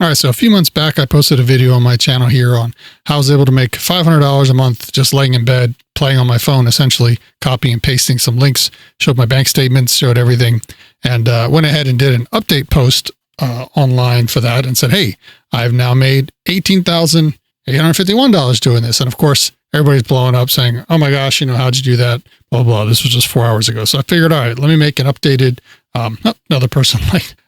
All right, so a few months back, I posted a video on my channel here on how I was able to make $500 a month just laying in bed, playing on my phone, essentially copying and pasting some links, showed my bank statements, showed everything, and went ahead and did an update post online for that and said, hey, I've now made $18,851 doing this. And of course, everybody's blowing up saying, oh my gosh, how'd you do that? Blah, blah, blah. This was just 4 hours ago. So I figured, all right, let me make an updated, another person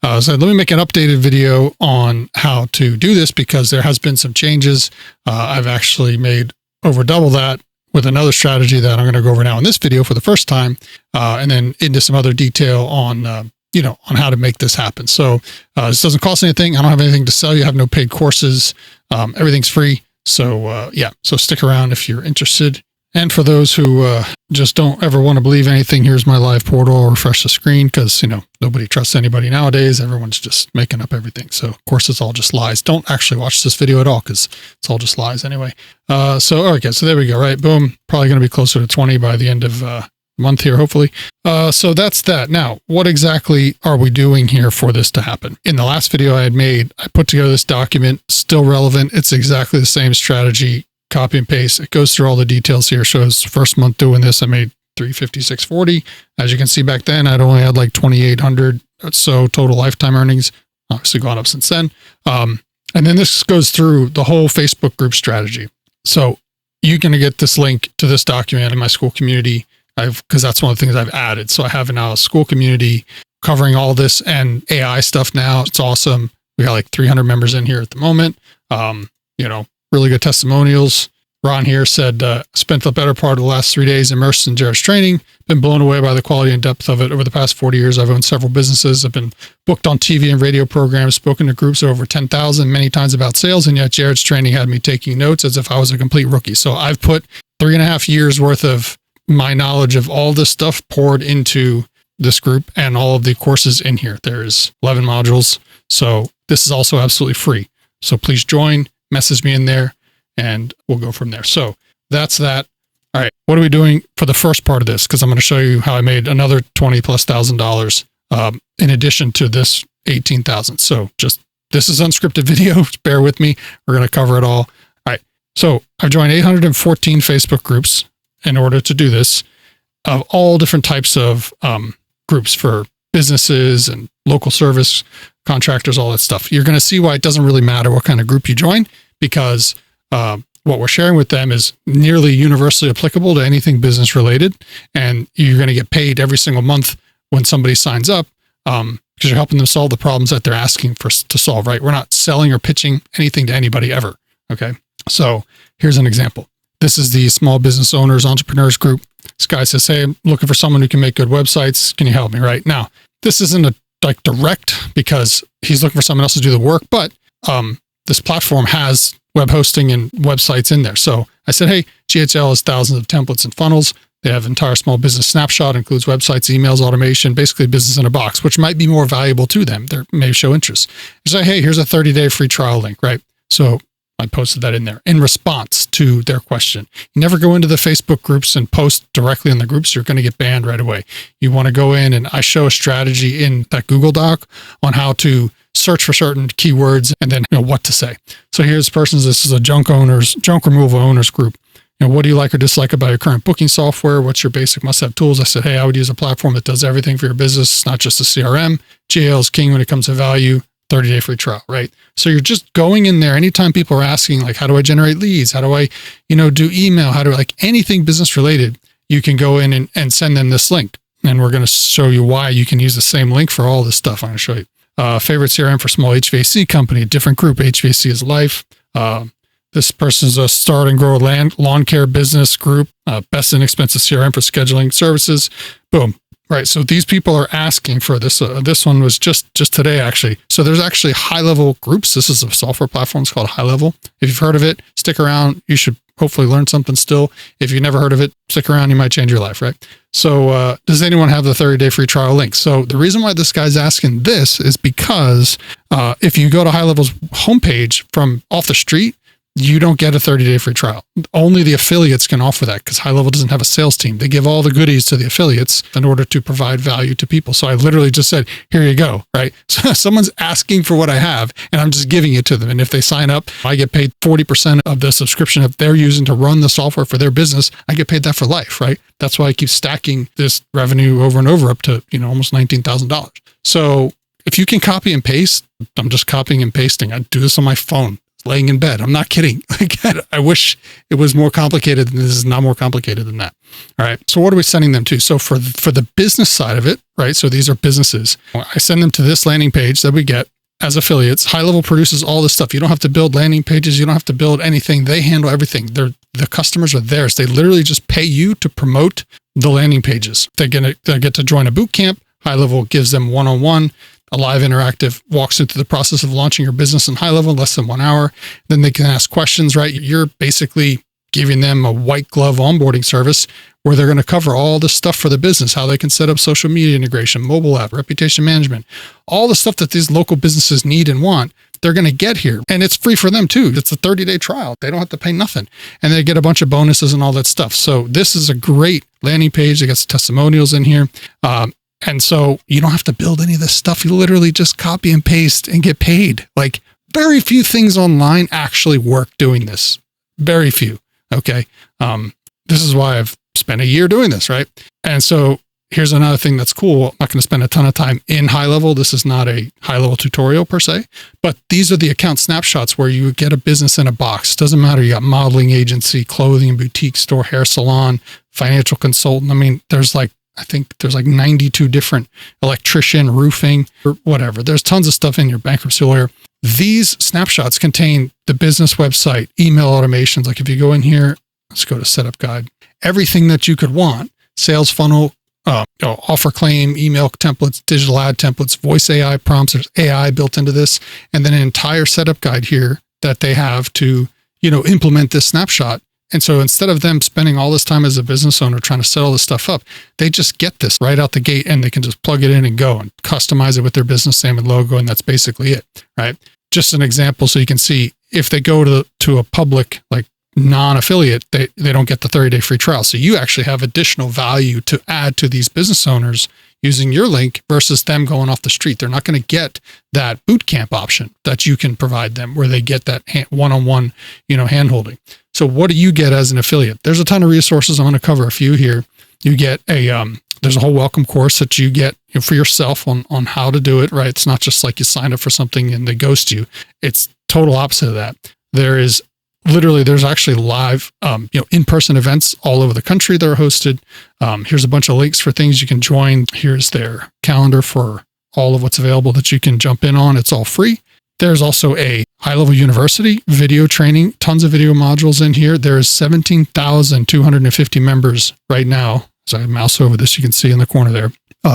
so let me make an updated video on how to do this because there has been some changes. I've actually made over double that with another strategy that I'm going to go over now in this video for the first time, and then into some other detail on, on how to make this happen. So this doesn't cost anything. I don't have anything to sell you. I have no paid courses. Everything's free. So so stick around if you're interested. And for those who just don't ever want to believe anything, here's my live portal. I'll refresh the screen because, nobody trusts anybody nowadays. Everyone's just making up everything. So, of course, it's all just lies. Don't actually watch this video at all because it's all just lies anyway. So there we go, right? Boom. Probably going to be closer to 20 by the end of month here, hopefully. So that's that. Now, what exactly are we doing here for this to happen? In the last video I had made, I put together this document, still relevant. It's exactly the same strategy. Copy and paste. It goes through all the details here. Shows first month doing this, I made $356.40. As you can see back then, I'd only had like 2,800 or so total lifetime earnings. Obviously gone up since then. And then this goes through the whole Facebook group strategy. So you're going to get this link to this document in my school community. Because that's one of the things I've added. So I have now a school community covering all this and AI stuff now. It's awesome. We got like 300 members in here at the moment. Really good testimonials. Ron here said, spent the better part of the last 3 days immersed in Jared's training. Been blown away by the quality and depth of it. Over the past 40 years, I've owned several businesses. I've been booked on TV and radio programs, spoken to groups of over 10,000 many times about sales. And yet Jared's training had me taking notes as if I was a complete rookie. So I've put 3.5 years worth of my knowledge of all this stuff poured into this group and all of the courses in here. There's 11 modules. So this is also absolutely free. So please join. Message me in there and we'll go from there. So that's that. All right. What are we doing for the first part of this? Because I'm going to show you how I made another $20,000+ in addition to this 18,000. So this is unscripted video. Bear with me. We're going to cover it all. All right. So I've joined 814 Facebook groups in order to do this, of all different types of groups for businesses and local service contractors, all that stuff. You're going to see why it doesn't really matter what kind of group you join, because what we're sharing with them is nearly universally applicable to anything business related. And you're going to get paid every single month when somebody signs up because you're helping them solve the problems that they're asking to solve, right? We're not selling or pitching anything to anybody ever. Okay. So here's an example. This is the small business owners, entrepreneurs group. This guy says, hey, I'm looking for someone who can make good websites. Can you help me? Right now, this isn't a direct because he's looking for someone else to do the work, but this platform has web hosting and websites in there. So I said, hey, GHL has thousands of templates and funnels. They have entire small business snapshot, includes websites, emails, automation, basically business in a box, which might be more valuable to them. They may show interest. You say, hey, here's a 30-day free trial link, right? So I posted that in there in response to their question. You never go into the Facebook groups and post directly in the groups. You're going to get banned right away. You want to go in, and I show a strategy in that Google Doc on how to search for certain keywords and then what to say. So here's this is a junk removal owners group. What do you like or dislike about your current booking software? What's your basic must-have tools? I said, hey, I would use a platform that does everything for your business, not just a CRM. GL is king when it comes to value. 30-day free trial, right? So you're just going in there. Anytime people are asking, like, how do I generate leads? How do I, do email? How do anything business related? You can go in and send them this link. And we're going to show you why you can use the same link for all this stuff. I'm going to show you. Favorite CRM for small HVAC company, different group. HVAC is life. This person's a start and grow lawn care business group. Best inexpensive CRM for scheduling services. Boom. Right. So these people are asking for this. This one was just today, actually. So there's actually HighLevel groups. This is a software platform. It's called HighLevel. If you've heard of it, stick around. You should hopefully learn something still. If you've never heard of it, stick around. You might change your life, right? So does anyone have the 30-day free trial link? So the reason why this guy's asking this is because if you go to HighLevel's homepage from off the street, you don't get a 30-day free trial. Only the affiliates can offer that because HighLevel doesn't have a sales team. They give all the goodies to the affiliates in order to provide value to people. So I literally just said, here you go, right? So someone's asking for what I have and I'm just giving it to them. And if they sign up, I get paid 40% of the subscription that they're using to run the software for their business. I get paid that for life, right? That's why I keep stacking this revenue over and over up to, almost $19,000. So if you can copy and paste, I'm just copying and pasting. I do this on my phone, laying in bed. I'm not kidding. Again, I wish it was more complicated than this. Is not more complicated than that. All right. So what are we sending them to? So for the business side of it, right? So these are businesses. I send them to this landing page that we get as affiliates. HighLevel produces all this stuff. You don't have to build landing pages. You don't have to build anything. They handle everything. The customers are theirs. They literally just pay you to promote the landing pages. They get to join a boot camp. HighLevel gives them one-on-one. A live interactive walks into the process of launching your business in HighLevel in less than 1 hour. Then they can ask questions, right? You're basically giving them a white glove onboarding service where they're going to cover all the stuff for the business, how they can set up social media integration, mobile app, reputation management, all the stuff that these local businesses need and want. They're going to get here, and it's free for them too. It's a 30-day trial. They don't have to pay nothing, and they get a bunch of bonuses and all that stuff. So this is a great landing page. It gets testimonials in here. And so you don't have to build any of this stuff. You literally just copy and paste and get paid. Like very few things online actually work doing this. Very few. Okay. This is why I've spent a year doing this, right? And so here's another thing that's cool. I'm not going to spend a ton of time in HighLevel. This is not a HighLevel tutorial per se, but these are the account snapshots where you get a business in a box. Doesn't matter. You got modeling agency, clothing, boutique store, hair salon, financial consultant. I mean, I think there's like 92 different electrician, roofing, or whatever. There's tons of stuff in your bankruptcy lawyer. These snapshots contain the business website, email automations. Like if you go in here, let's go to setup guide, everything that you could want, sales funnel, offer claim, email templates, digital ad templates, voice AI prompts. There's AI built into this. And then an entire setup guide here that they have to, implement this snapshot. And so instead of them spending all this time as a business owner trying to set all this stuff up, they just get this right out the gate and they can just plug it in and go and customize it with their business name and logo. And that's basically it, right? Just an example so you can see if they go to a public, like non-affiliate, they don't get the 30-day free trial. So you actually have additional value to add to these business owners using your link versus them going off the street. They're not going to get that bootcamp option that you can provide them where they get that one-on-one, hand-holding. So what do you get as an affiliate? There's a ton of resources. I'm going to cover a few here. You get there's a whole welcome course that you get for yourself on how to do it, right? It's not just like you sign up for something and they ghost you. It's total opposite of that. There's actually live, in-person events all over the country that are hosted. Here's a bunch of links for things you can join. Here's their calendar for all of what's available that you can jump in on. It's all free. There's also a HighLevel University video training, tons of video modules in here. There's 17,250 members right now. As I mouse over this, you can see in the corner there,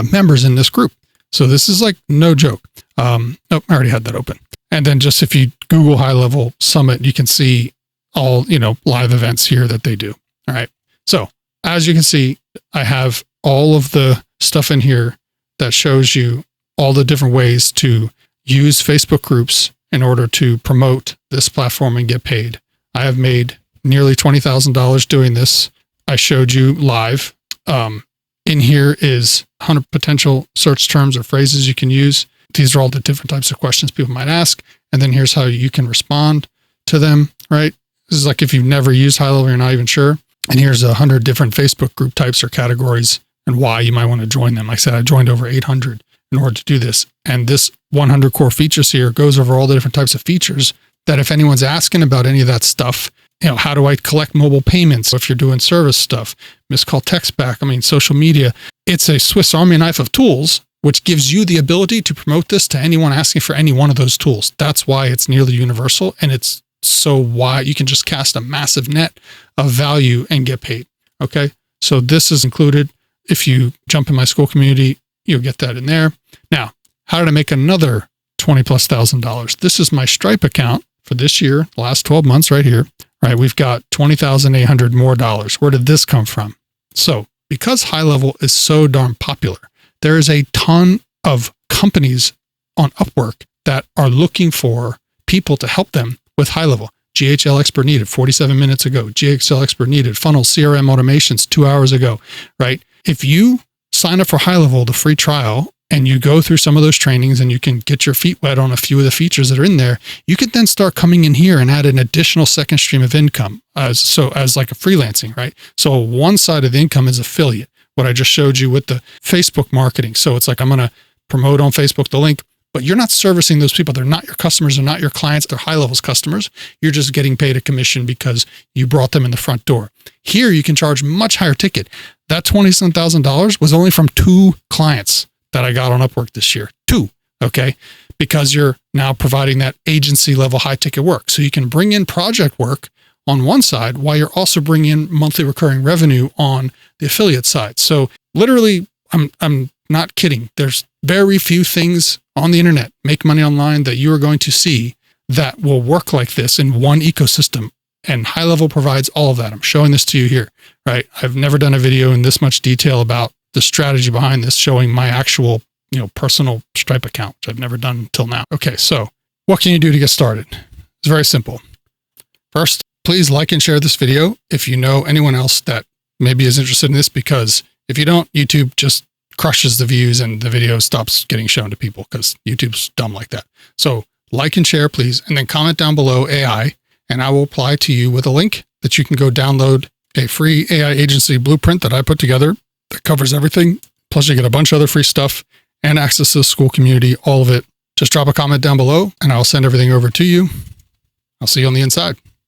members in this group. So this is like no joke. I already had that open. And then just if you Google HighLevel Summit, you can see all, live events here that they do. All right. So as you can see, I have all of the stuff in here that shows you all the different ways to use Facebook groups in order to promote this platform and get paid. I have made nearly $20,000 doing this. I showed you live. In here is 100 potential search terms or phrases you can use. These are all the different types of questions people might ask. And then here's how you can respond to them, right? This is like if you've never used HighLevel, you're not even sure. And here's 100 different Facebook group types or categories and why you might want to join them. Like I said, I joined over 800 in order to do this. And this 100 core features here goes over all the different types of features that if anyone's asking about any of that stuff, how do I collect mobile payments? If you're doing service stuff, missed call text back, social media, it's a Swiss Army knife of tools, which gives you the ability to promote this to anyone asking for any one of those tools. That's why it's nearly universal. And it's so wide, you can just cast a massive net of value and get paid. Okay. So this is included. If you jump in my school community, you'll get that in there. Now, how did I make another $20,000+? This is my Stripe account for this year, the last 12 months right here. Right, we've got $20,800 more dollars. Where did this come from? So because HighLevel is so darn popular, there is a ton of companies on Upwork that are looking for people to help them with HighLevel. GHL expert needed 47 minutes ago. GHL expert needed funnel CRM automations 2 hours ago, right? If you sign up for HighLevel, the free trial, and you go through some of those trainings and you can get your feet wet on a few of the features that are in there, you could then start coming in here and add an additional second stream of income as like a freelancing, right? So one side of the income is affiliate, what I just showed you with the Facebook marketing. So it's like, I'm going to promote on Facebook the link, but you're not servicing those people. They're not your customers. They're not your clients. They're HighLevel's customers. You're just getting paid a commission because you brought them in the front door. Here, you can charge much higher ticket. That $27,000 was only from 2 clients that I got on Upwork this year. 2, okay? Because you're now providing that agency level high ticket work. So you can bring in project work on one side while you're also bringing in monthly recurring revenue on the affiliate side. So literally, I'm not kidding. There's very few things on the internet, make money online, that you are going to see that will work like this in one ecosystem. And HighLevel provides all of that. I'm showing this to you here, right? I've never done a video in this much detail about the strategy behind this, showing my actual, personal Stripe account, which I've never done until now. Okay, so what can you do to get started? It's very simple. First, please like and share this video if you know anyone else that maybe is interested in this, because if you don't, YouTube just crushes the views and the video stops getting shown to people because YouTube's dumb like that. So like and share, please, and then comment down below AI, and I will reply to you with a link that you can go download a free AI agency blueprint that I put together that covers everything. Plus you get a bunch of other free stuff and access to the school community, all of it. Just drop a comment down below and I'll send everything over to you. I'll see you on the inside.